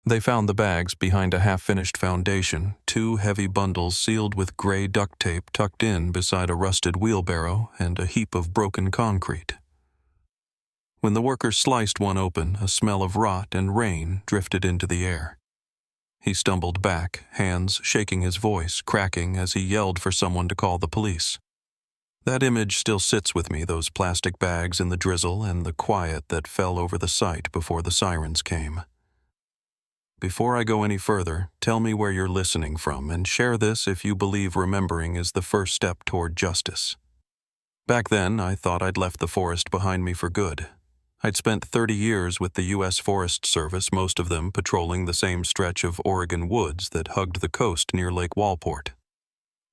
They found the bags behind a half-finished foundation, 2 heavy bundles sealed with gray duct tape tucked in beside a rusted wheelbarrow and a heap of broken concrete. When the workers sliced one open, a smell of rot and rain drifted into the air. He stumbled back, hands shaking, his voice cracking as he yelled for someone to call the police. That image still sits with me, those plastic bags in the drizzle and the quiet that fell over the site before the sirens came. Before I go any further, tell me where you're listening from and share this if you believe remembering is the first step toward justice. Back then, I thought I'd left the forest behind me for good. I'd spent 30 years with the U.S. Forest Service, most of them patrolling the same stretch of Oregon woods that hugged the coast near Lake Walport.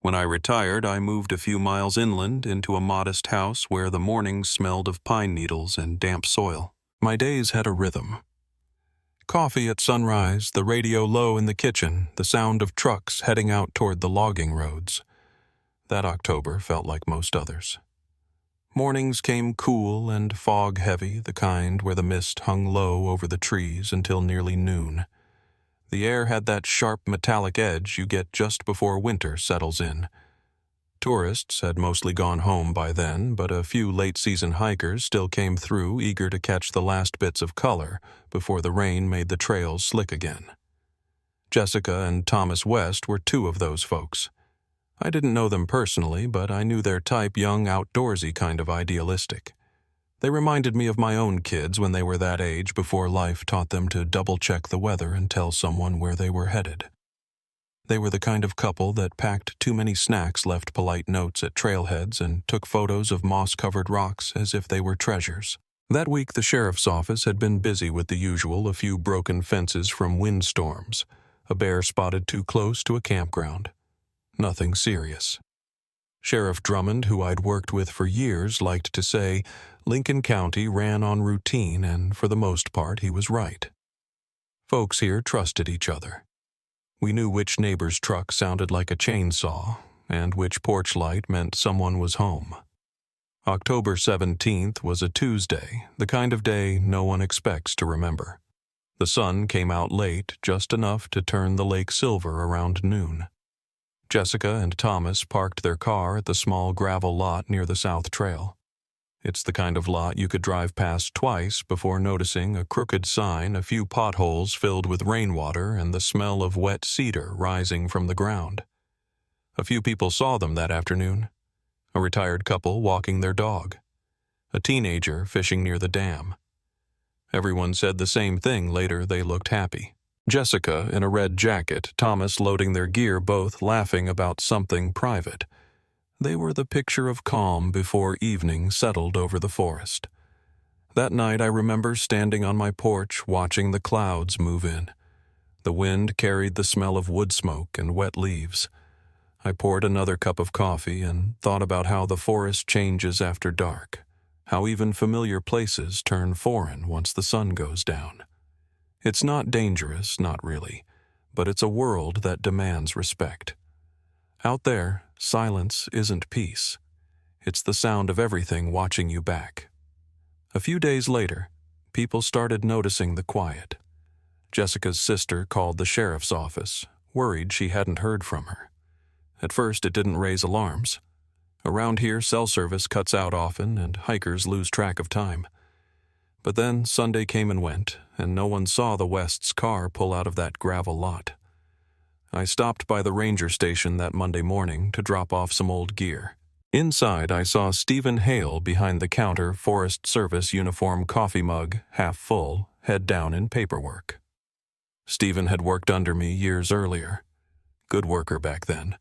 When I retired, I moved a few miles inland into a modest house where the mornings smelled of pine needles and damp soil. My days had a rhythm. Coffee at sunrise, the radio low in the kitchen, the sound of trucks heading out toward the logging roads. That October felt like most others. Mornings came cool and fog-heavy, the kind where the mist hung low over the trees until nearly noon. The air had that sharp metallic edge you get just before winter settles in. Tourists had mostly gone home by then, but a few late-season hikers still came through, eager to catch the last bits of color before the rain made the trails slick again. Jessica and Thomas West were 2 of those folks. I didn't know them personally, but I knew their type, young, outdoorsy, kind of idealistic. They reminded me of my own kids when they were that age before life taught them to double-check the weather and tell someone where they were headed. They were the kind of couple that packed too many snacks, left polite notes at trailheads, and took photos of moss-covered rocks as if they were treasures. That week the sheriff's office had been busy with the usual, a few broken fences from windstorms, a bear spotted too close to a campground. Nothing serious. Sheriff Drummond, who I'd worked with for years, liked to say Lincoln County ran on routine, and for the most part he was right. Folks here trusted each other. We knew which neighbor's truck sounded like a chainsaw, and which porch light meant someone was home. October 17th was a Tuesday, the kind of day no one expects to remember. The sun came out late, just enough to turn the lake silver around noon. Jessica and Thomas parked their car at the small gravel lot near the South Trail. It's the kind of lot you could drive past twice before noticing a crooked sign, a few potholes filled with rainwater, and the smell of wet cedar rising from the ground. A few people saw them that afternoon. A retired couple walking their dog. A teenager fishing near the dam. Everyone said the same thing later. They looked happy. Jessica in a red jacket, Thomas loading their gear, both laughing about something private. They were the picture of calm before evening settled over the forest. That night I remember standing on my porch watching the clouds move in. The wind carried the smell of wood smoke and wet leaves. I poured another cup of coffee and thought about how the forest changes after dark, how even familiar places turn foreign once the sun goes down. It's not dangerous, not really, but it's a world that demands respect. Out there, silence isn't peace. It's the sound of everything watching you back. A few days later, people started noticing the quiet. Jessica's sister called the sheriff's office, worried she hadn't heard from her. At first, it didn't raise alarms. Around here, cell service cuts out often, and hikers lose track of time. But then Sunday came and went, and no one saw the West's car pull out of that gravel lot. I stopped by the ranger station that Monday morning to drop off some old gear. Inside, I saw Stephen Hale behind the counter, Forest Service uniform, coffee mug, half full, head down in paperwork. Stephen had worked under me years earlier. Good worker back then.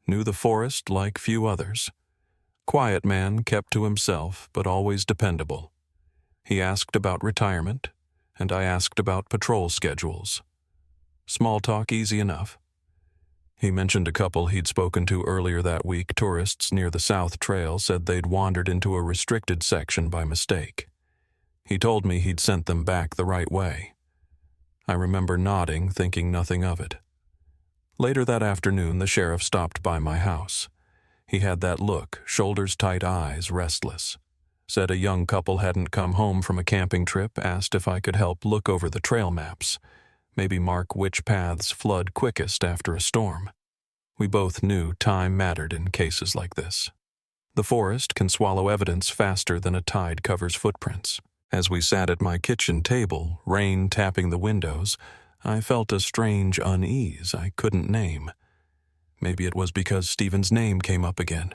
Knew the forest like few others. Quiet man, kept to himself, but always dependable. He asked about retirement, and I asked about patrol schedules. Small talk easy enough. He mentioned a couple he'd spoken to earlier that week. Tourists near the South Trail said they'd wandered into a restricted section by mistake. He told me he'd sent them back the right way. I remember nodding, thinking nothing of it. Later that afternoon, the sheriff stopped by my house. He had that look, shoulders-tight eyes, restless. Said a young couple hadn't come home from a camping trip, asked if I could help look over the trail maps. maybe mark which paths flood quickest after a storm. We both knew time mattered in cases like this. The forest can swallow evidence faster than a tide covers footprints. As we sat at my kitchen table, rain tapping the windows, I felt a strange unease I couldn't name. Maybe it was because Stephen's name came up again.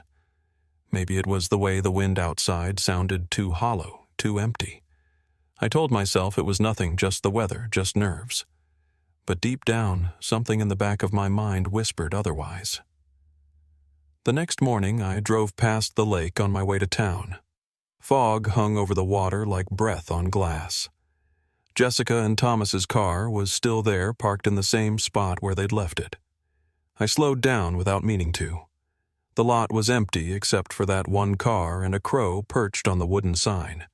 Maybe it was the way the wind outside sounded too hollow, too empty. I told myself it was nothing, just the weather, just nerves. But deep down, something in the back of my mind whispered otherwise. The next morning, I drove past the lake on my way to town. Fog hung over the water like breath on glass. Jessica and Thomas's car was still there, parked in the same spot where they'd left it. I slowed down without meaning to. The lot was empty except for that one car and a crow perched on the wooden sign.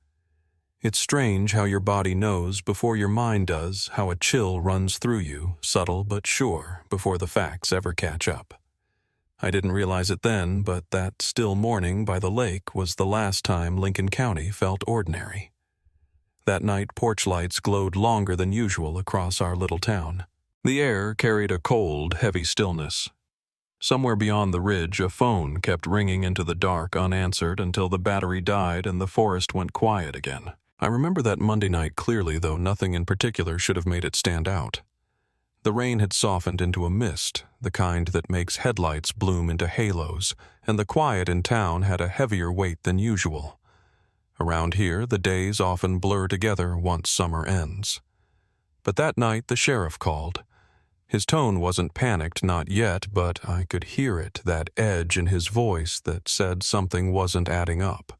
It's strange how your body knows before your mind does, how a chill runs through you, subtle but sure, before the facts ever catch up. I didn't realize it then, but that still morning by the lake was the last time Lincoln County felt ordinary. That night, porch lights glowed longer than usual across our little town. The air carried a cold, heavy stillness. Somewhere beyond the ridge, a phone kept ringing into the dark unanswered until the battery died and the forest went quiet again. I remember that Monday night clearly, though nothing in particular should have made it stand out. The rain had softened into a mist, the kind that makes headlights bloom into halos, and the quiet in town had a heavier weight than usual. Around here, the days often blur together once summer ends. But that night the sheriff called. His tone wasn't panicked, not yet, but I could hear it, that edge in his voice that said something wasn't adding up.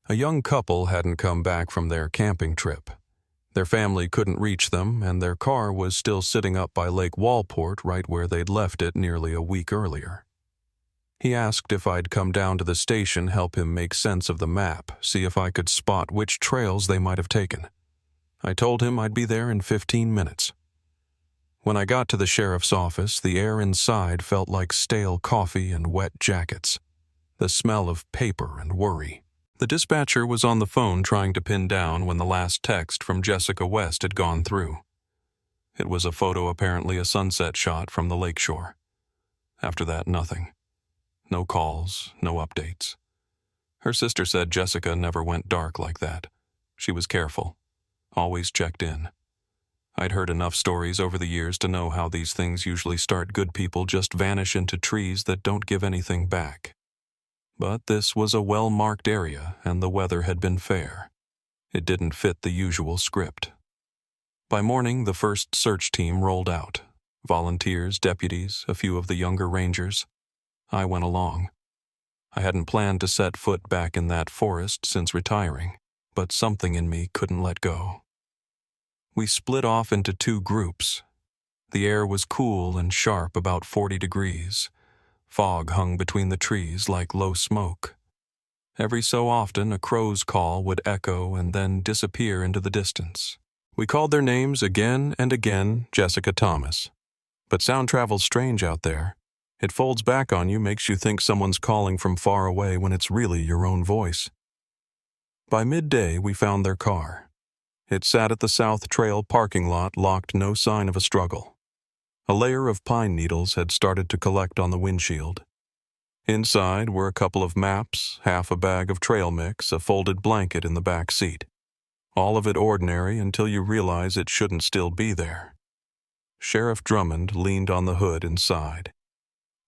A young couple hadn't come back from their camping trip. Their family couldn't reach them, and their car was still sitting up by Lake Walport right where they'd left it nearly a week earlier. He asked if I'd come down to the station, help him make sense of the map, see if I could spot which trails they might have taken. I told him I'd be there in 15 minutes. When I got to the sheriff's office, the air inside felt like stale coffee and wet jackets, the smell of paper and worry. The dispatcher was on the phone trying to pin down when the last text from Jessica West had gone through. It was a photo, apparently a sunset shot from the lakeshore. After that, nothing. No calls, no updates. Her sister said Jessica never went dark like that. She was careful, always checked in. I'd heard enough stories over the years to know how these things usually start. Good people just vanish into trees that don't give anything back. But this was a well-marked area, and the weather had been fair. It didn't fit the usual script. By morning, the first search team rolled out. Volunteers, deputies, a few of the younger rangers. I went along. I hadn't planned to set foot back in that forest since retiring, but something in me couldn't let go. We split off into two groups. The air was cool and sharp, about 40 degrees. Fog hung between the trees like low smoke. Every so often, a crow's call would echo and then disappear into the distance. We called their names again and again, Jessica, Thomas. But sound travels strange out there. It folds back on you, makes you think someone's calling from far away when it's really your own voice. By midday, we found their car. It sat at the South Trail parking lot, locked, no sign of a struggle. A layer of pine needles had started to collect on the windshield. Inside were a couple of maps, half a bag of trail mix, a folded blanket in the back seat. All of it ordinary until you realize it shouldn't still be there. Sheriff Drummond leaned on the hood and sighed.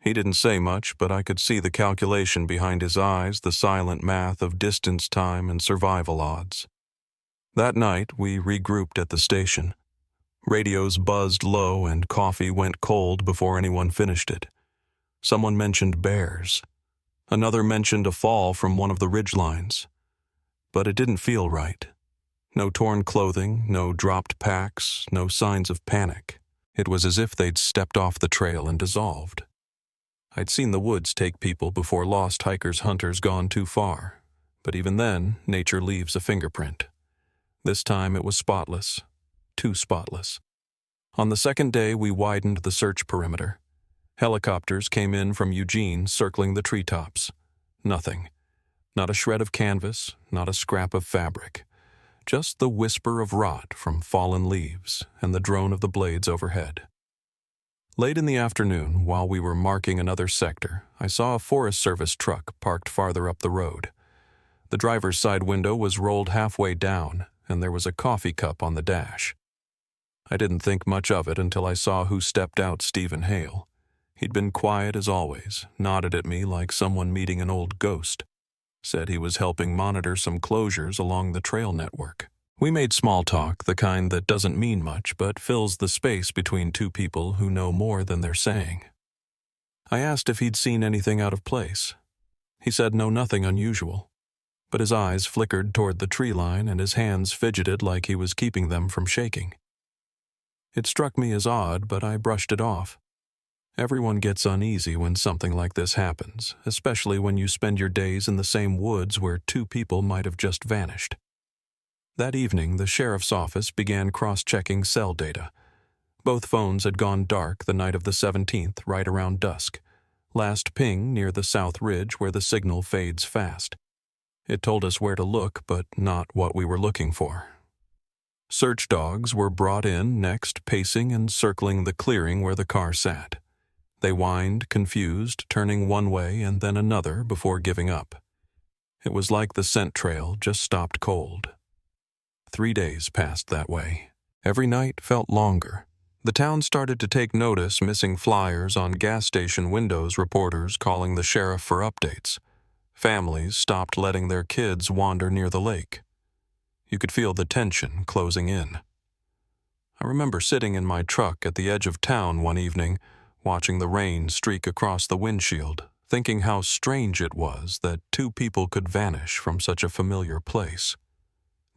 He didn't say much, but I could see the calculation behind his eyes, the silent math of distance, time, and survival odds. That night, we regrouped at the station. Radios buzzed low and coffee went cold before anyone finished it. Someone mentioned bears. Another mentioned a fall from one of the ridgelines. But it didn't feel right. No torn clothing, no dropped packs, no signs of panic. It was as if they'd stepped off the trail and dissolved. I'd seen the woods take people before lost hikers, hunters gone too far. But even then, nature leaves a fingerprint. This time it was spotless. Too spotless. On the second day, we widened the search perimeter. Helicopters came in from Eugene, circling the treetops. Nothing. Not a shred of canvas, not a scrap of fabric. just the whisper of rot from fallen leaves and the drone of the blades overhead. Late in the afternoon, while we were marking another sector, I saw a Forest Service truck parked farther up the road. The driver's side window was rolled halfway down, and there was a coffee cup on the dash. I didn't think much of it until I saw who stepped out Stephen Hale. He'd been quiet as always, nodded at me like someone meeting an old ghost. Said he was helping monitor some closures along the trail network. We made small talk, the kind that doesn't mean much but fills the space between two people who know more than they're saying. I asked if he'd seen anything out of place. He said no, nothing unusual, but his eyes flickered toward the tree line and his hands fidgeted like he was keeping them from shaking. It struck me as odd, but I brushed it off. Everyone gets uneasy when something like this happens, especially when you spend your days in the same woods where two people might have just vanished. That evening, the sheriff's office began cross-checking cell data. Both phones had gone dark the night of the 17th, right around dusk. Last ping near the south ridge where the signal fades fast. It told us where to look, but not what we were looking for. Search dogs were brought in next, pacing and circling the clearing where the car sat. They whined, confused, turning one way and then another before giving up. It was like the scent trail just stopped cold. 3 days passed that way. Every night felt longer. The town started to take notice, missing flyers on gas station windows, reporters calling the sheriff for updates. Families stopped letting their kids wander near the lake. You could feel the tension closing in. I remember sitting in my truck at the edge of town one evening, watching the rain streak across the windshield, thinking how strange it was that two people could vanish from such a familiar place.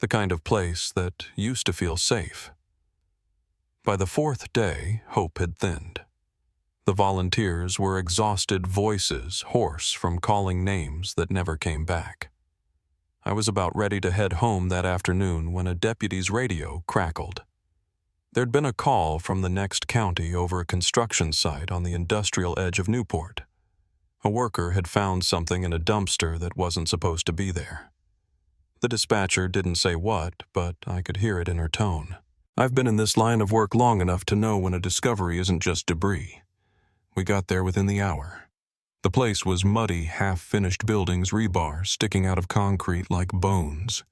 The kind of place that used to feel safe. By the 4th day, hope had thinned. The volunteers were exhausted voices, hoarse from calling names that never came back. I was about ready to head home that afternoon when a deputy's radio crackled. There'd been a call from the next county over a construction site on the industrial edge of Newport. A worker had found something in a dumpster that wasn't supposed to be there. The dispatcher didn't say what, but I could hear it in her tone. I've been in this line of work long enough to know when a discovery isn't just debris. We got there within the hour. The place was muddy, half-finished buildings, rebar sticking out of concrete like bones.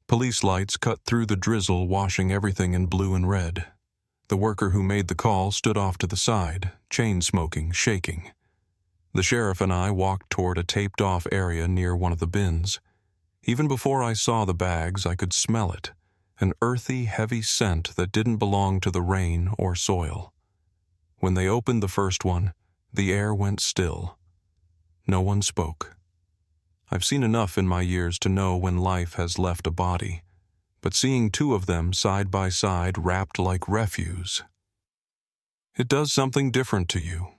Police lights cut through the drizzle, washing everything in blue and red. The worker who made the call stood off to the side, chain-smoking, shaking. The sheriff and I walked toward a taped-off area near one of the bins. Even before I saw the bags, I could smell it, an earthy, heavy scent that didn't belong to the rain or soil. When they opened the first one, the air went still. No one spoke. I've seen enough in my years to know when life has left a body, but seeing two of them side by side wrapped like refuse, it does something different to you.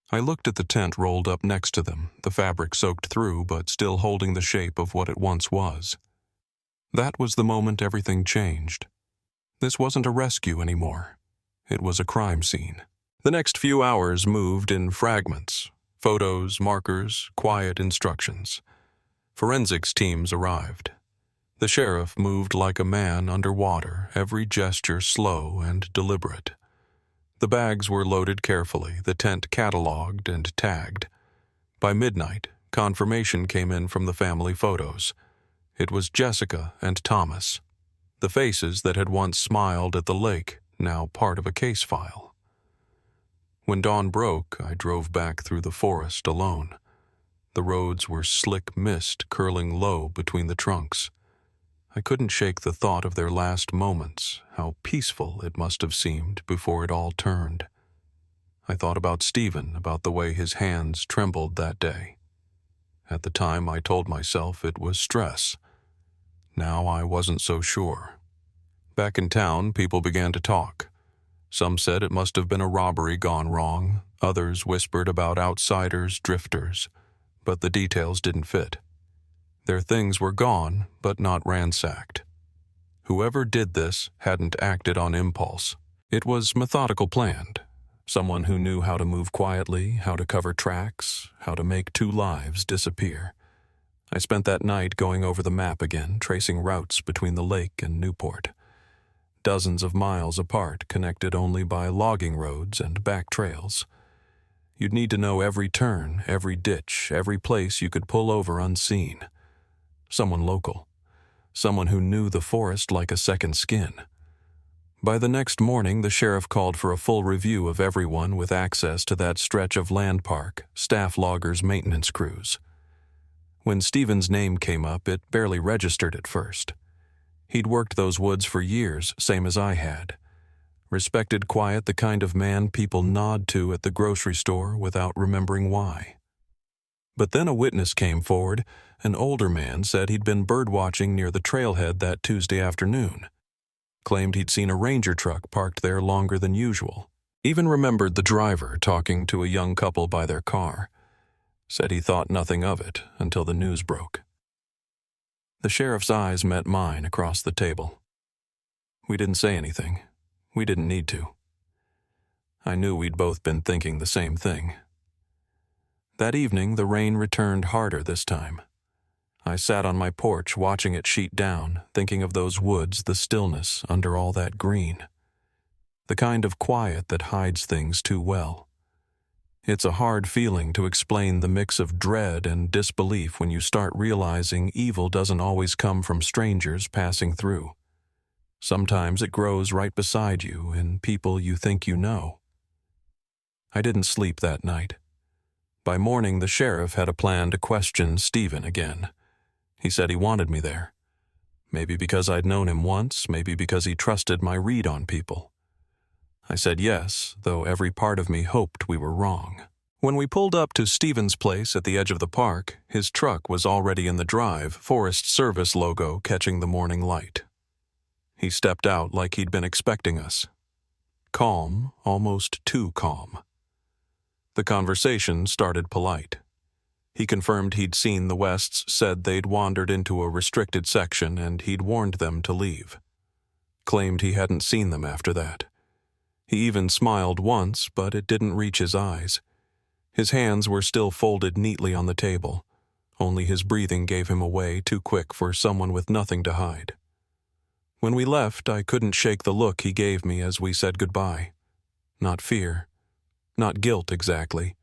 I looked at the tent rolled up next to them, the fabric soaked through but still holding the shape of what it once was. That was the moment everything changed. This wasn't a rescue anymore. It was a crime scene. The next few hours moved in fragments. Photos, markers, quiet instructions. Forensics teams arrived. The sheriff moved like a man underwater, every gesture slow and deliberate. The bags were loaded carefully, the tent catalogued and tagged. By midnight, confirmation came in from the family photos. It was Jessica and Thomas, the faces that had once smiled at the lake, now part of a case file. When dawn broke, I drove back through the forest alone. The roads were slick mist curling low between the trunks. I couldn't shake the thought of their last moments, how peaceful it must have seemed before it all turned. I thought about Stephen, about the way his hands trembled that day. At the time, I told myself it was stress. Now I wasn't so sure. Back in town, people began to talk. Some said it must have been a robbery gone wrong. Others whispered about outsiders, drifters. But the details didn't fit. Their things were gone, but not ransacked. Whoever did this hadn't acted on impulse. It was methodical planned. Someone who knew how to move quietly, how to cover tracks, how to make two lives disappear. I spent that night going over the map again, tracing routes between the lake and Newport. Dozens of miles apart, connected only by logging roads and back trails. You'd need to know every turn, every ditch, every place you could pull over unseen. Someone local. Someone who knew the forest like a second skin. By the next morning, the sheriff called for a full review of everyone with access to that stretch of land park, staff loggers, maintenance crews. When Stephen's name came up, it barely registered at first. He'd worked those woods for years, same as I had. Respected quiet, the kind of man people nod to at the grocery store without remembering why. But then a witness came forward. An older man said he'd been birdwatching near the trailhead that Tuesday afternoon. Claimed he'd seen a ranger truck parked there longer than usual. Even remembered the driver talking to a young couple by their car. Said he thought nothing of it until the news broke. The sheriff's eyes met mine across the table. We didn't say anything. We didn't need to. I knew we'd both been thinking the same thing. That evening, the rain returned harder this time. I sat on my porch watching it sheet down, thinking of those woods, the stillness under all that green. The kind of quiet that hides things too well. It's a hard feeling to explain the mix of dread and disbelief when you start realizing evil doesn't always come from strangers passing through. Sometimes it grows right beside you in people you think you know. I didn't sleep that night. By morning, the sheriff had a plan to question Stephen again. He said he wanted me there. Maybe because I'd known him once, maybe because he trusted my read on people. I said yes, though every part of me hoped we were wrong. When we pulled up to Stephen's place at the edge of the park, his truck was already in the drive, Forest Service logo catching the morning light. He stepped out like he'd been expecting us. Calm, almost too calm. The conversation started polite. He confirmed he'd seen the Wests, said they'd wandered into a restricted section and he'd warned them to leave. Claimed he hadn't seen them after that. He even smiled once, but it didn't reach his eyes. His hands were still folded neatly on the table. Only his breathing gave him away too quick for someone with nothing to hide. When we left, I couldn't shake the look he gave me as we said goodbye. Not fear. Not guilt exactly.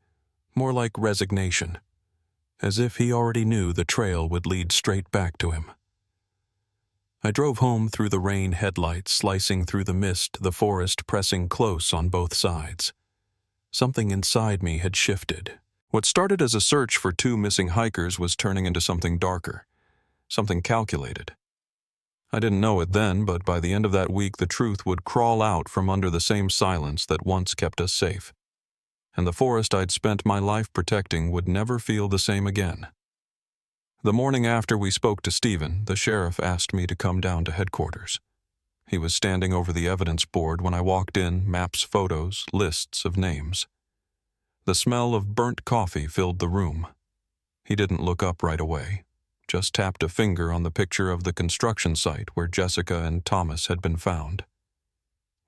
More like resignation. As if he already knew the trail would lead straight back to him. I drove home through the rain headlights, slicing through the mist, the forest pressing close on both sides. Something inside me had shifted. What started as a search for two missing hikers was turning into something darker. Something calculated. I didn't know it then, but by the end of that week the truth would crawl out from under the same silence that once kept us safe. And the forest I'd spent my life protecting would never feel the same again. The morning after we spoke to Stephen, the sheriff asked me to come down to headquarters. He was standing over the evidence board when I walked in, maps, photos, lists of names. The smell of burnt coffee filled the room. He didn't look up right away, just tapped a finger on the picture of the construction site where Jessica and Thomas had been found.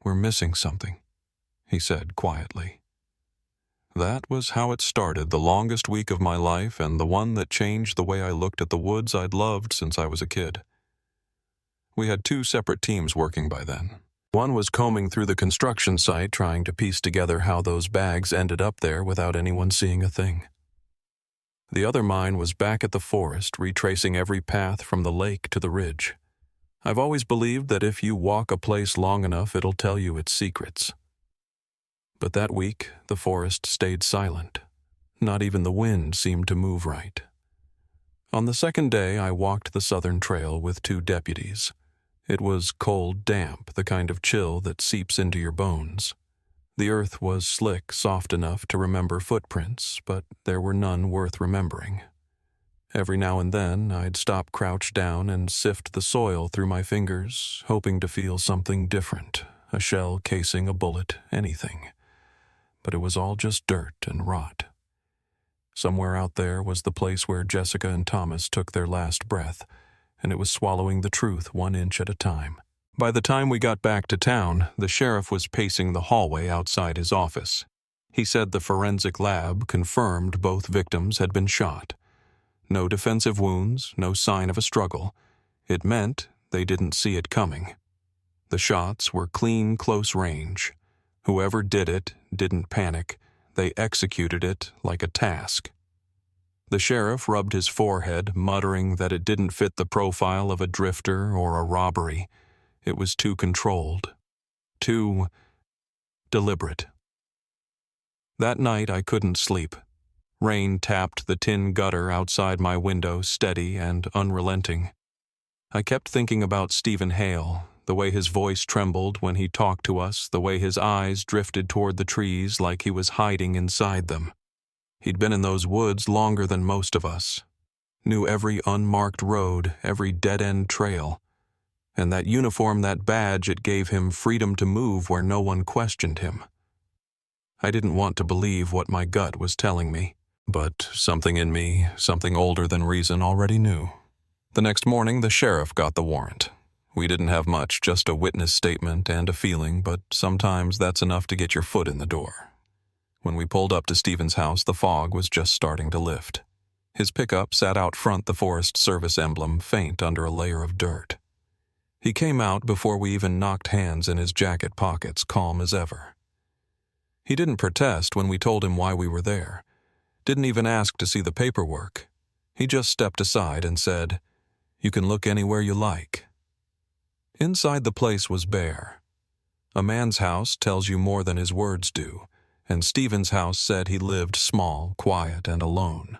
"We're missing something," he said quietly. That was how it started, the longest week of my life and the one that changed the way I looked at the woods I'd loved since I was a kid. We had two separate teams working by then. One was combing through the construction site, trying to piece together how those bags ended up there without anyone seeing a thing. The other mine was back at the forest, retracing every path from the lake to the ridge. I've always believed that if you walk a place long enough, it'll tell you its secrets. But that week, the forest stayed silent. Not even the wind seemed to move right. On the second day, I walked the southern trail with two deputies. It was cold, damp, the kind of chill that seeps into your bones. The earth was slick, soft enough to remember footprints, but there were none worth remembering. Every now and then, I'd stop crouched down and sift the soil through my fingers, hoping to feel something different, a shell casing, a bullet, anything. But it was all just dirt and rot. Somewhere out there was the place where Jessica and Thomas took their last breath, and it was swallowing the truth 1 inch at a time. By the time we got back to town, the sheriff was pacing the hallway outside his office. He said the forensic lab confirmed both victims had been shot. No defensive wounds, no sign of a struggle. It meant they didn't see it coming. The shots were clean, close range. Whoever did it didn't panic. They executed it like a task. The sheriff rubbed his forehead, muttering that it didn't fit the profile of a drifter or a robbery. It was too controlled. Too deliberate. That night I couldn't sleep. Rain tapped the tin gutter outside my window, steady and unrelenting. I kept thinking about Stephen Hale, the way his voice trembled when he talked to us, the way his eyes drifted toward the trees like he was hiding inside them. He'd been in those woods longer than most of us, knew every unmarked road, every dead-end trail. And that uniform, that badge, it gave him freedom to move where no one questioned him. I didn't want to believe what my gut was telling me, but something in me, something older than reason, already knew. The next morning, the sheriff got the warrant. We didn't have much, just a witness statement and a feeling, but sometimes that's enough to get your foot in the door. When we pulled up to Stephen's house, the fog was just starting to lift. His pickup sat out front, the Forest Service emblem faint under a layer of dirt. He came out before we even knocked hands in his jacket pockets, calm as ever. He didn't protest when we told him why we were there. Didn't even ask to see the paperwork. He just stepped aside and said, "You can look anywhere you like." Inside the place was bare. A man's house tells you more than his words do, and Stephen's house said he lived small, quiet, and alone.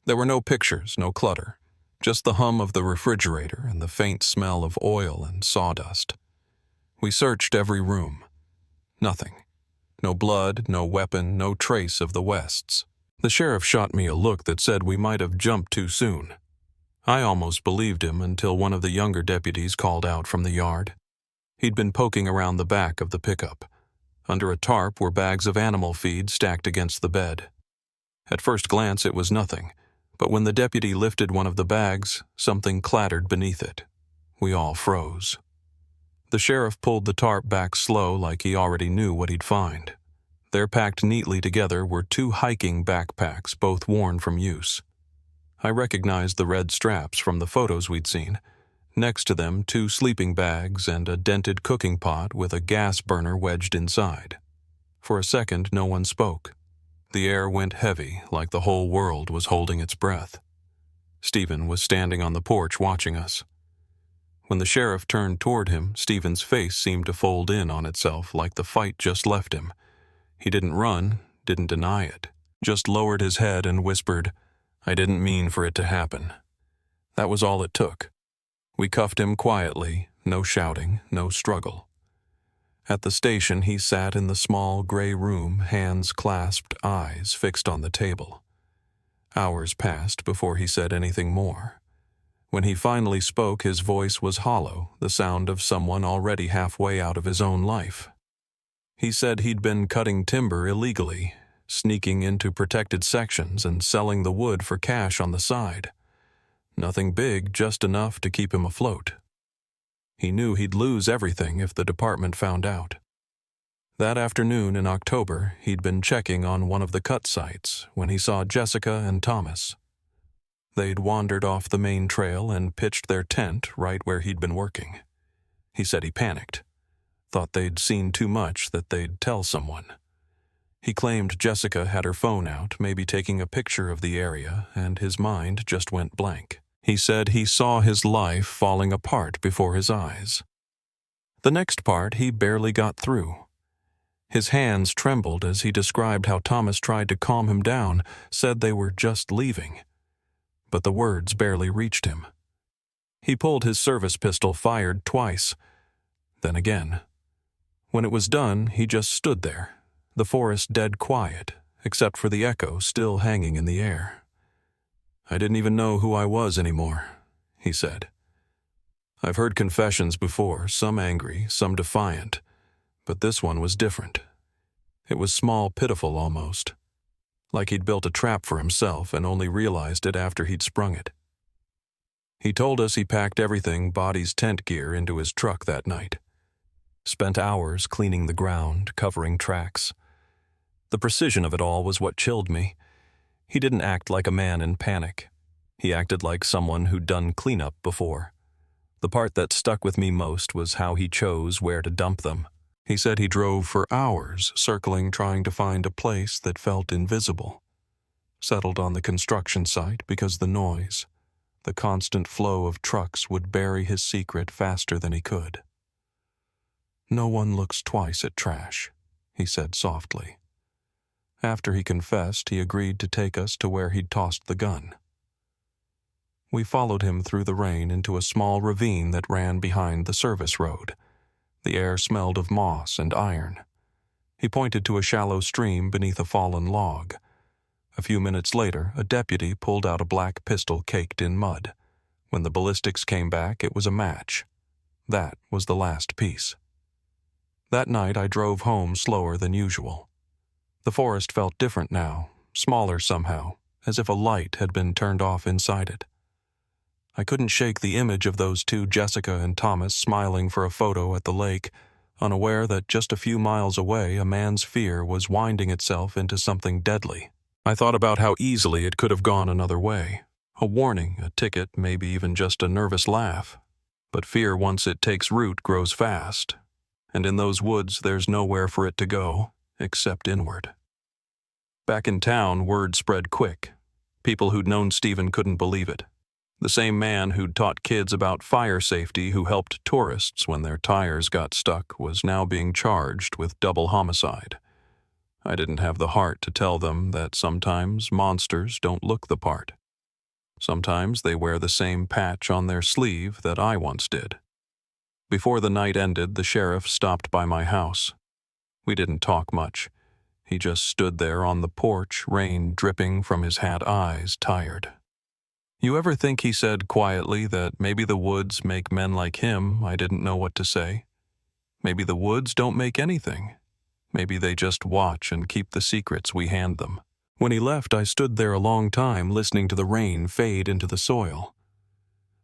There were no pictures, no clutter, just the hum of the refrigerator and the faint smell of oil and sawdust. We searched every room. Nothing. No blood, no weapon, no trace of the Wests. The sheriff shot me a look that said we might have jumped too soon. I almost believed him until one of the younger deputies called out from the yard. He'd been poking around the back of the pickup. Under a tarp were bags of animal feed stacked against the bed. At first glance it was nothing, but when the deputy lifted one of the bags, something clattered beneath it. We all froze. The sheriff pulled the tarp back slow like he already knew what he'd find. There, packed neatly together, were 2 hiking backpacks, both worn from use. I recognized the red straps from the photos we'd seen. Next to them, 2 sleeping bags and a dented cooking pot with a gas burner wedged inside. For a second, no one spoke. The air went heavy, like the whole world was holding its breath. Stephen was standing on the porch watching us. When the sheriff turned toward him, Stephen's face seemed to fold in on itself like the fight just left him. He didn't run, didn't deny it, just lowered his head and whispered, "I didn't mean for it to happen." That was all it took. We cuffed him quietly, no shouting, no struggle. At the station, he sat in the small gray room, hands clasped, eyes fixed on the table. Hours passed before he said anything more. When he finally spoke, his voice was hollow, the sound of someone already halfway out of his own life. He said he'd been cutting timber illegally, sneaking into protected sections and selling the wood for cash on the side. Nothing big, just enough to keep him afloat. He knew he'd lose everything if the department found out. That afternoon in October, he'd been checking on one of the cut sites when he saw Jessica and Thomas. They'd wandered off the main trail and pitched their tent right where he'd been working. He said he panicked, thought they'd seen too much, that they'd tell someone. He claimed Jessica had her phone out, maybe taking a picture of the area, and his mind just went blank. He said he saw his life falling apart before his eyes. The next part he barely got through. His hands trembled as he described how Thomas tried to calm him down, said they were just leaving. But the words barely reached him. He pulled his service pistol, fired twice. Then again. When it was done, he just stood there, the forest dead quiet, except for the echo still hanging in the air. "I didn't even know who I was anymore," he said. "I've heard confessions before, some angry, some defiant, but this one was different. It was small, pitiful almost, like he'd built a trap for himself and only realized it after he'd sprung it." He told us he packed everything, body's tent gear, into his truck that night. Spent hours cleaning the ground, covering tracks. The precision of it all was what chilled me. He didn't act like a man in panic. He acted like someone who'd done cleanup before. The part that stuck with me most was how he chose where to dump them. He said he drove for hours, circling trying to find a place that felt invisible. Settled on the construction site because the noise, the constant flow of trucks would bury his secret faster than he could. "No one looks twice at trash," he said softly. After he confessed, he agreed to take us to where he'd tossed the gun. We followed him through the rain into a small ravine that ran behind the service road. The air smelled of moss and iron. He pointed to a shallow stream beneath a fallen log. A few minutes later, a deputy pulled out a black pistol caked in mud. When the ballistics came back, it was a match. That was the last piece. That night, I drove home slower than usual. The forest felt different now, smaller somehow, as if a light had been turned off inside it. I couldn't shake the image of those two, Jessica and Thomas, smiling for a photo at the lake, unaware that just a few miles away a man's fear was winding itself into something deadly. I thought about how easily it could have gone another way. A warning, a ticket, maybe even just a nervous laugh. But fear, once it takes root, grows fast. And in those woods there's nowhere for it to go, except inward. Back in town, word spread quick. People who'd known Stephen couldn't believe it. The same man who'd taught kids about fire safety, who helped tourists when their tires got stuck, was now being charged with double homicide. I didn't have the heart to tell them that sometimes monsters don't look the part. Sometimes they wear the same patch on their sleeve that I once did. Before the night ended, the sheriff stopped by my house. We didn't talk much. He just stood there on the porch, rain dripping from his hat eyes, tired. "You ever think," he said quietly, "that maybe the woods make men like him?" I didn't know what to say. Maybe the woods don't make anything. Maybe they just watch and keep the secrets we hand them. When he left, I stood there a long time, listening to the rain fade into the soil.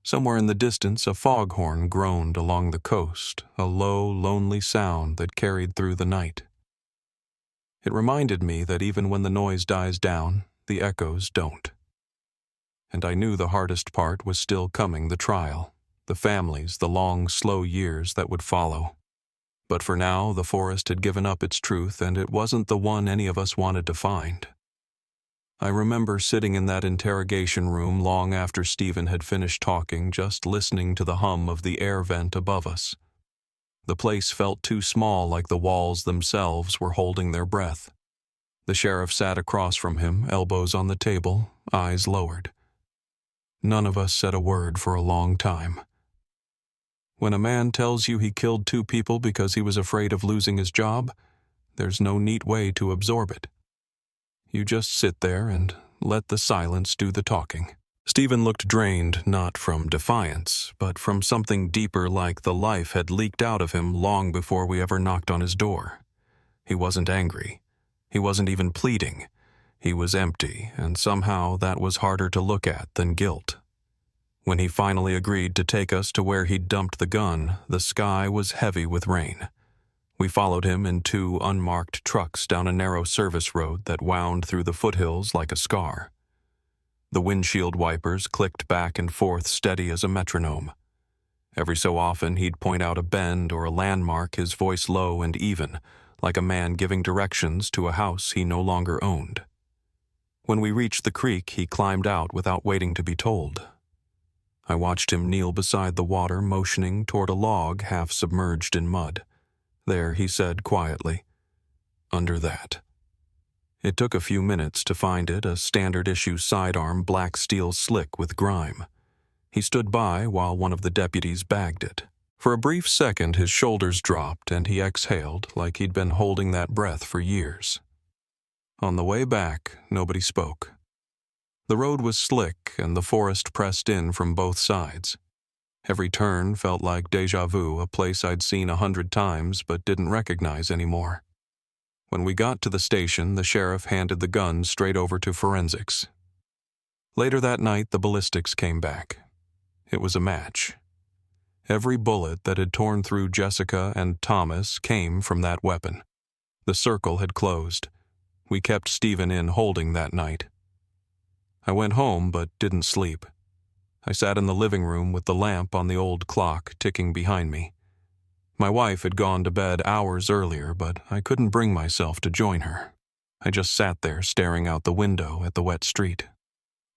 Somewhere in the distance, a foghorn groaned along the coast, a low, lonely sound that carried through the night. It reminded me that even when the noise dies down, the echoes don't. And I knew the hardest part was still coming, the trial, the families, the long, slow years that would follow. But for now, the forest had given up its truth, and it wasn't the one any of us wanted to find. I remember sitting in that interrogation room long after Stephen had finished talking, just listening to the hum of the air vent above us. The place felt too small, like the walls themselves were holding their breath. The sheriff sat across from him, elbows on the table, eyes lowered. None of us said a word for a long time. When a man tells you he killed 2 people because he was afraid of losing his job, there's no neat way to absorb it. You just sit there and let the silence do the talking. Stephen looked drained, not from defiance, but from something deeper, like the life had leaked out of him long before we ever knocked on his door. He wasn't angry. He wasn't even pleading. He was empty, and somehow that was harder to look at than guilt. When he finally agreed to take us to where he'd dumped the gun, the sky was heavy with rain. We followed him in 2 unmarked trucks down a narrow service road that wound through the foothills like a scar. The windshield wipers clicked back and forth, steady as a metronome. Every so often he'd point out a bend or a landmark, his voice low and even, like a man giving directions to a house he no longer owned. When we reached the creek, he climbed out without waiting to be told. I watched him kneel beside the water, motioning toward a log half submerged in mud. "There," he said quietly. "Under that." It took a few minutes to find it, a standard-issue sidearm black steel slick with grime. He stood by while one of the deputies bagged it. For a brief second, his shoulders dropped and he exhaled like he'd been holding that breath for years. On the way back, nobody spoke. The road was slick and the forest pressed in from both sides. Every turn felt like déjà vu, a place I'd seen 100 times but didn't recognize anymore. When we got to the station, the sheriff handed the gun straight over to forensics. Later that night, the ballistics came back. It was a match. Every bullet that had torn through Jessica and Thomas came from that weapon. The circle had closed. We kept Stephen in holding that night. I went home but didn't sleep. I sat in the living room with the lamp on the old clock ticking behind me. My wife had gone to bed hours earlier, but I couldn't bring myself to join her. I just sat there staring out the window at the wet street.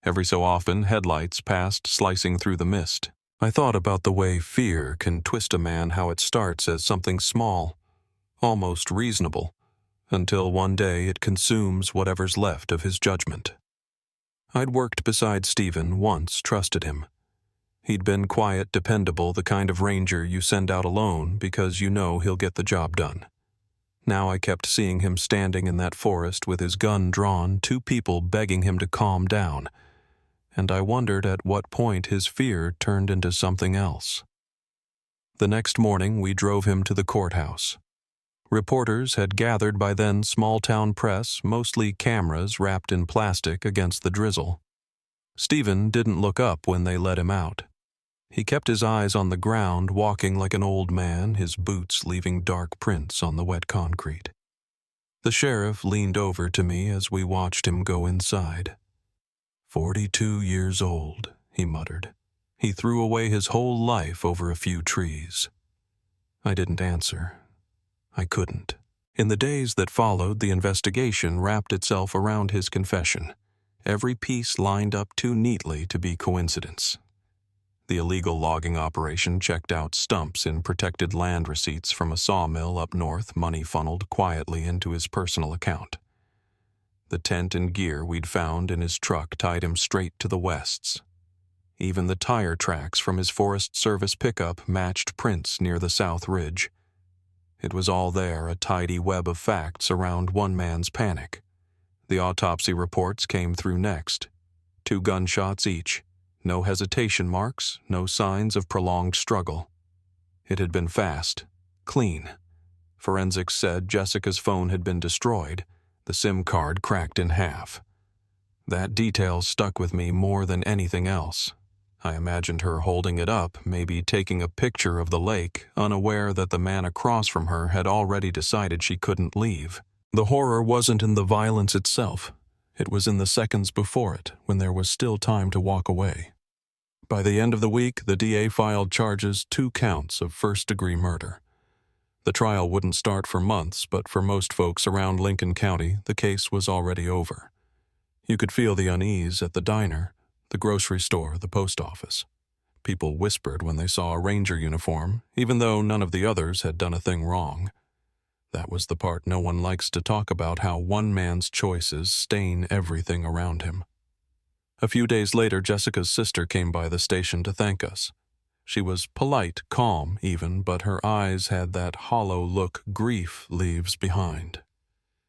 Every so often, headlights passed slicing through the mist. I thought about the way fear can twist a man, how it starts as something small, almost reasonable, until one day it consumes whatever's left of his judgment. I'd worked beside Stephen once, trusted him. He'd been quiet, dependable, the kind of ranger you send out alone because you know he'll get the job done. Now I kept seeing him standing in that forest with his gun drawn, two people begging him to calm down, and I wondered at what point his fear turned into something else. The next morning we drove him to the courthouse. Reporters had gathered by then, small-town press, mostly cameras wrapped in plastic against the drizzle. Stephen didn't look up when they let him out. He kept his eyes on the ground, walking like an old man, his boots leaving dark prints on the wet concrete. The sheriff leaned over to me as we watched him go inside. 42 years old, he muttered. He threw away his whole life over a few trees. I didn't answer. I couldn't. In the days that followed, the investigation wrapped itself around his confession. Every piece lined up too neatly to be coincidence. The illegal logging operation checked out stumps in protected land receipts from a sawmill up north, money funneled quietly into his personal account. The tent and gear we'd found in his truck tied him straight to the Wests. Even the tire tracks from his Forest Service pickup matched prints near the South Ridge. It was all there, a tidy web of facts around one man's panic. The autopsy reports came through next. 2 gunshots each. No hesitation marks, no signs of prolonged struggle. It had been fast, clean. Forensics said Jessica's phone had been destroyed, the SIM card cracked in half. That detail stuck with me more than anything else. I imagined her holding it up, maybe taking a picture of the lake, unaware that the man across from her had already decided she couldn't leave. The horror wasn't in the violence itself. It was in the seconds before it, when there was still time to walk away. By the end of the week, the DA filed charges, 2 counts of first-degree murder. The trial wouldn't start for months, but for most folks around Lincoln County, the case was already over. You could feel the unease at the diner, the grocery store, the post office. People whispered when they saw a ranger uniform, even though none of the others had done a thing wrong. That was the part no one likes to talk about, how one man's choices stain everything around him. A few days later, Jessica's sister came by the station to thank us. She was polite, calm even, but her eyes had that hollow look grief leaves behind.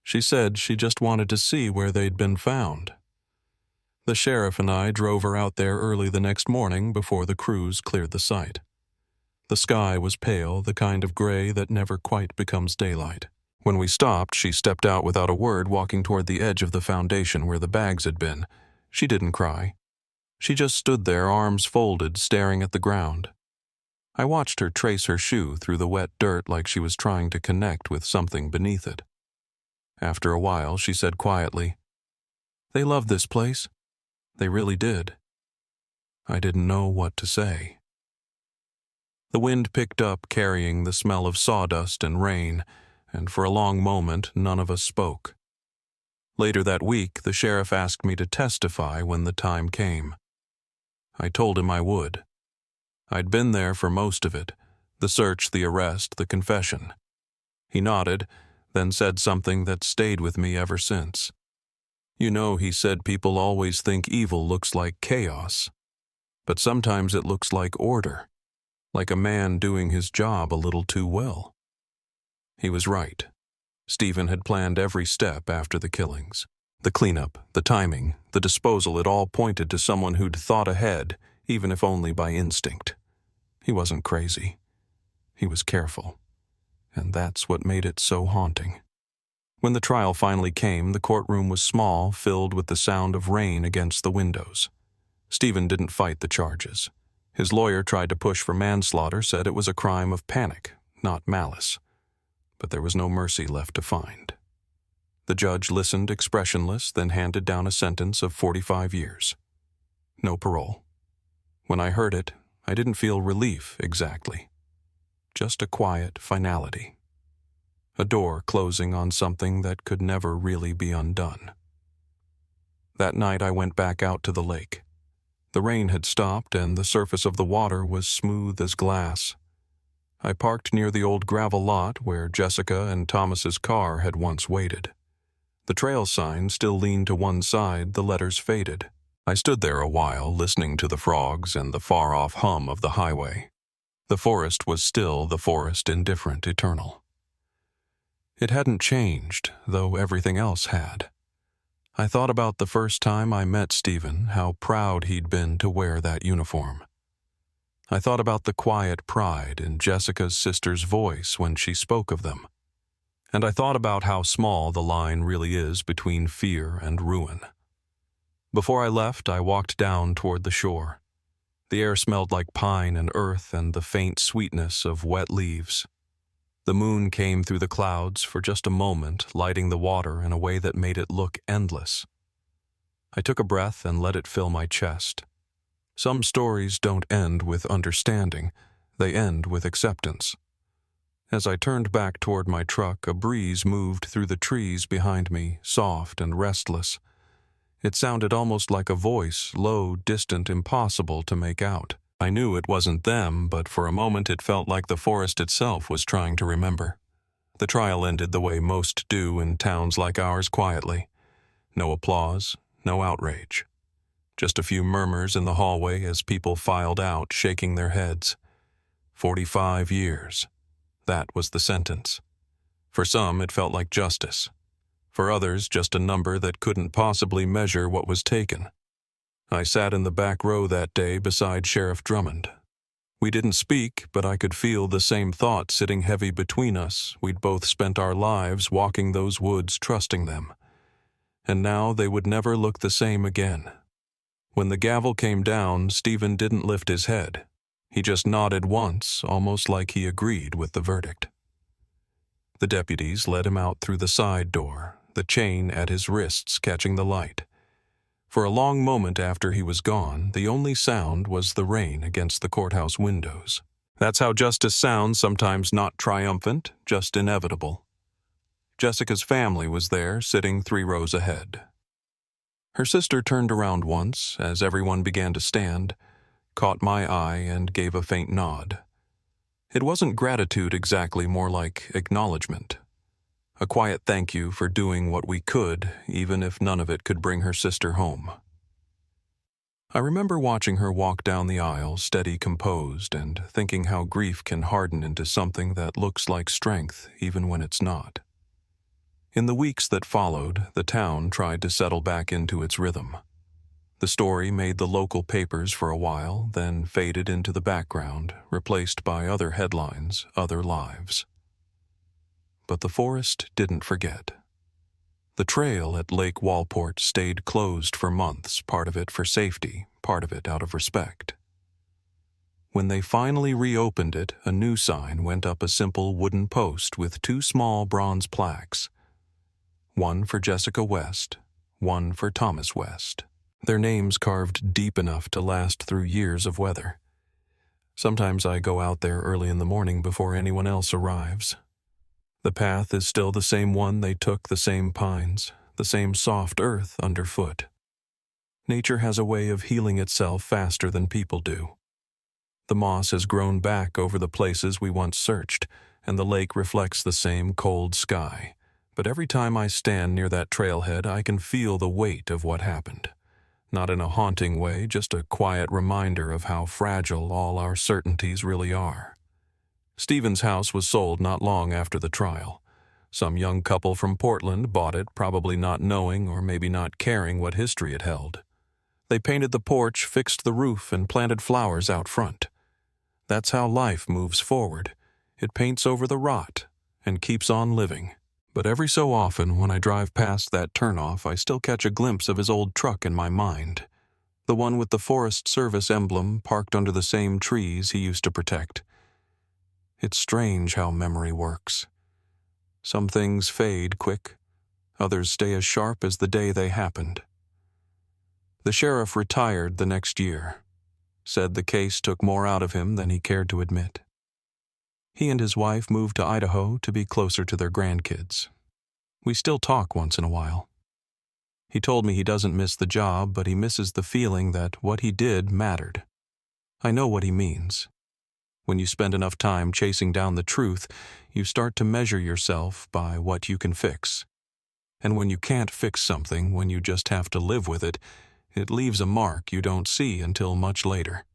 She said she just wanted to see where they'd been found. The sheriff and I drove her out there early the next morning before the crews cleared the site. The sky was pale, the kind of gray that never quite becomes daylight. When we stopped, she stepped out without a word, walking toward the edge of the foundation where the bags had been. She didn't cry. She just stood there, arms folded, staring at the ground. I watched her trace her shoe through the wet dirt like she was trying to connect with something beneath it. After a while, she said quietly, "They loved this place. They really did." I didn't know what to say. The wind picked up, carrying the smell of sawdust and rain, and for a long moment none of us spoke. Later that week, the sheriff asked me to testify when the time came. I told him I would. I'd been there for most of it, the search, the arrest, the confession. He nodded, then said something that stayed with me ever since. "You know," he said, "people always think evil looks like chaos. But sometimes it looks like order, like a man doing his job a little too well." He was right. Stephen had planned every step after the killings. The cleanup, the timing, the disposal, it all pointed to someone who'd thought ahead, even if only by instinct. He wasn't crazy. He was careful. And that's what made it so haunting. When the trial finally came, the courtroom was small, filled with the sound of rain against the windows. Stephen didn't fight the charges. His lawyer tried to push for manslaughter, said it was a crime of panic, not malice. But there was no mercy left to find. The judge listened expressionless, then handed down a sentence of 45 years. No parole. When I heard it, I didn't feel relief exactly. Just a quiet finality. A door closing on something that could never really be undone. That night I went back out to the lake. The rain had stopped and the surface of the water was smooth as glass. I parked near the old gravel lot where Jessica and Thomas's car had once waited. The trail sign still leaned to one side, the letters faded. I stood there a while, listening to the frogs and the far-off hum of the highway. The forest was still the forest, indifferent, eternal. It hadn't changed, though everything else had. I thought about the first time I met Stephen, how proud he'd been to wear that uniform. I thought about the quiet pride in Jessica's sister's voice when she spoke of them. And I thought about how small the line really is between fear and ruin. Before I left, I walked down toward the shore. The air smelled like pine and earth and the faint sweetness of wet leaves. The moon came through the clouds for just a moment, lighting the water in a way that made it look endless. I took a breath and let it fill my chest. Some stories don't end with understanding, they end with acceptance. As I turned back toward my truck, a breeze moved through the trees behind me, soft and restless. It sounded almost like a voice, low, distant, impossible to make out. I knew it wasn't them, but for a moment it felt like the forest itself was trying to remember. The trial ended the way most do in towns like ours, quietly. No applause, no outrage. Just a few murmurs in the hallway as people filed out, shaking their heads. 45 years. That was the sentence. For some, it felt like justice. For others, just a number that couldn't possibly measure what was taken. I sat in the back row that day beside Sheriff Drummond. We didn't speak, but I could feel the same thought sitting heavy between us. We'd both spent our lives walking those woods, trusting them. And now they would never look the same again. When the gavel came down, Stephen didn't lift his head. He just nodded once, almost like he agreed with the verdict. The deputies led him out through the side door, the chain at his wrists catching the light. For a long moment after he was gone, the only sound was the rain against the courthouse windows. That's how justice sounds, sometimes not triumphant, just inevitable. Jessica's family was there, sitting 3 rows ahead. Her sister turned around once, as everyone began to stand, caught my eye and gave a faint nod. It wasn't gratitude exactly, more like acknowledgement. A quiet thank you for doing what we could, even if none of it could bring her sister home. I remember watching her walk down the aisle, steady, composed, and thinking how grief can harden into something that looks like strength even when it's not. In the weeks that followed, the town tried to settle back into its rhythm. The story made the local papers for a while, then faded into the background, replaced by other headlines, other lives. But the forest didn't forget. The trail at Lake Walport stayed closed for months, part of it for safety, part of it out of respect. When they finally reopened it, a new sign went up, a simple wooden post with 2 small bronze plaques. One for Jessica West, one for Thomas West. Their names carved deep enough to last through years of weather. Sometimes I go out there early in the morning before anyone else arrives. The path is still the same one they took, the same pines, the same soft earth underfoot. Nature has a way of healing itself faster than people do. The moss has grown back over the places we once searched, and the lake reflects the same cold sky. But every time I stand near that trailhead, I can feel the weight of what happened. Not in a haunting way, just a quiet reminder of how fragile all our certainties really are. Stephen's house was sold not long after the trial. Some young couple from Portland bought it, probably not knowing or maybe not caring what history it held. They painted the porch, fixed the roof, and planted flowers out front. That's how life moves forward. It paints over the rot and keeps on living. But every so often, when I drive past that turnoff, I still catch a glimpse of his old truck in my mind. The one with the Forest Service emblem parked under the same trees he used to protect. It's strange how memory works. Some things fade quick, Others stay as sharp as the day they happened. The sheriff retired the next year, said the case took more out of him than he cared to admit. He and his wife moved to Idaho to be closer to their grandkids. We still talk once in a while. He told me he doesn't miss the job, but he misses the feeling that what he did mattered. I know what he means. When you spend enough time chasing down the truth, you start to measure yourself by what you can fix. And when you can't fix something, when you just have to live with it, it leaves a mark you don't see until much later.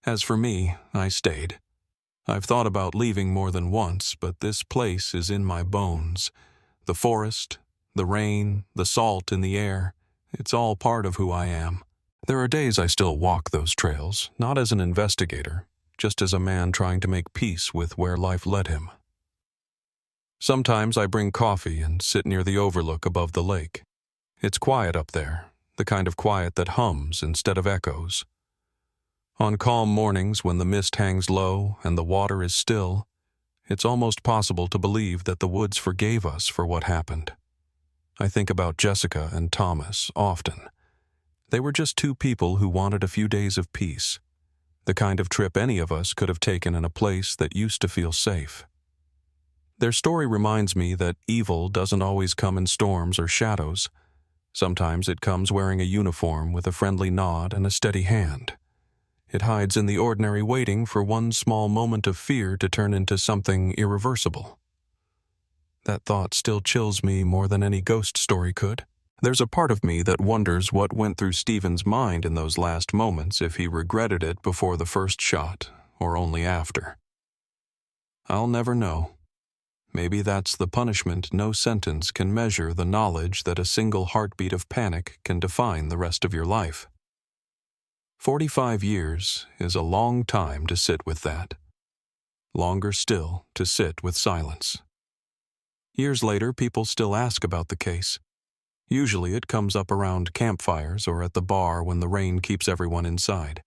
As for me, I stayed. I've thought about leaving more than once, but this place is in my bones. The forest, the rain, the salt in the air, it's all part of who I am. There are days I still walk those trails, not as an investigator, just as a man trying to make peace with where life led him. Sometimes I bring coffee and sit near the overlook above the lake. It's quiet up there, the kind of quiet that hums instead of echoes. On calm mornings when the mist hangs low and the water is still, it's almost possible to believe that the woods forgave us for what happened. I think about Jessica and Thomas often. They were just two people who wanted a few days of peace, the kind of trip any of us could have taken in a place that used to feel safe. Their story reminds me that evil doesn't always come in storms or shadows. Sometimes it comes wearing a uniform with a friendly nod and a steady hand. It hides in the ordinary, waiting for one small moment of fear to turn into something irreversible. That thought still chills me more than any ghost story could. There's a part of me that wonders what went through Stephen's mind in those last moments, if he regretted it before the first shot, or only after. I'll never know. Maybe that's the punishment no sentence can measure, the knowledge that a single heartbeat of panic can define the rest of your life. 45 years is a long time to sit with that. Longer still to sit with silence. Years later, people still ask about the case. Usually it comes up around campfires or at the bar when the rain keeps everyone inside.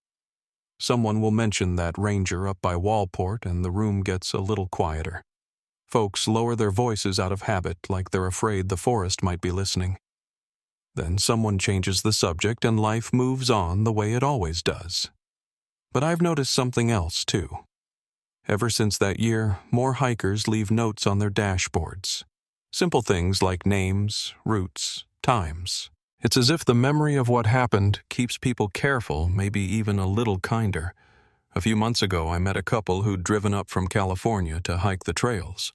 Someone will mention that ranger up by Walport and the room gets a little quieter. Folks lower their voices out of habit, like they're afraid the forest might be listening. Then someone changes the subject and life moves on the way it always does. But I've noticed something else too. Ever since that year, more hikers leave notes on their dashboards. Simple things like names, routes, times. It's as if the memory of what happened keeps people careful, maybe even a little kinder. A few months ago, I met a couple who'd driven up from California to hike the trails.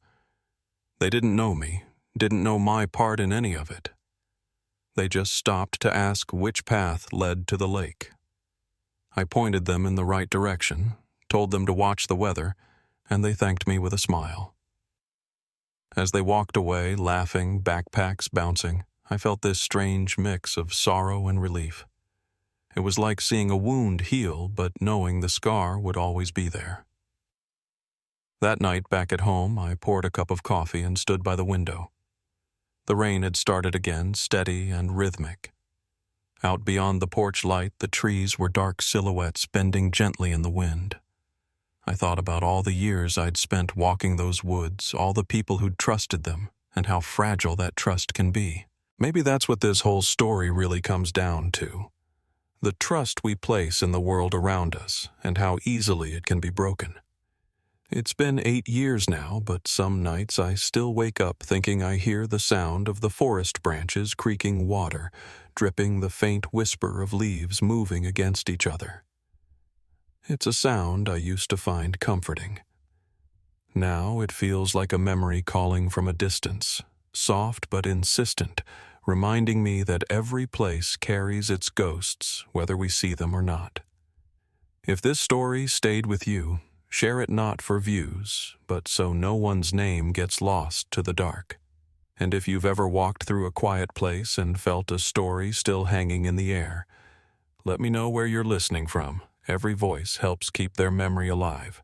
They didn't know me, didn't know my part in any of it. They just stopped to ask which path led to the lake. I pointed them in the right direction, told them to watch the weather, and they thanked me with a smile. As they walked away, laughing, backpacks bouncing, I felt this strange mix of sorrow and relief. It was like seeing a wound heal, but knowing the scar would always be there. That night, back at home, I poured a cup of coffee and stood by the window. The rain had started again, steady and rhythmic. Out beyond the porch light, the trees were dark silhouettes bending gently in the wind. I thought about all the years I'd spent walking those woods, all the people who'd trusted them, and how fragile that trust can be. Maybe that's what this whole story really comes down to. The trust we place in the world around us, and how easily it can be broken. It's been 8 years now, but some nights I still wake up thinking I hear the sound of the forest branches creaking water, dripping the faint whisper of leaves moving against each other. It's a sound I used to find comforting. Now it feels like a memory calling from a distance, soft but insistent, reminding me that every place carries its ghosts, whether we see them or not. If this story stayed with you, share it not for views, but so no one's name gets lost to the dark. And if you've ever walked through a quiet place and felt a story still hanging in the air, let me know where you're listening from. Every voice helps keep their memory alive.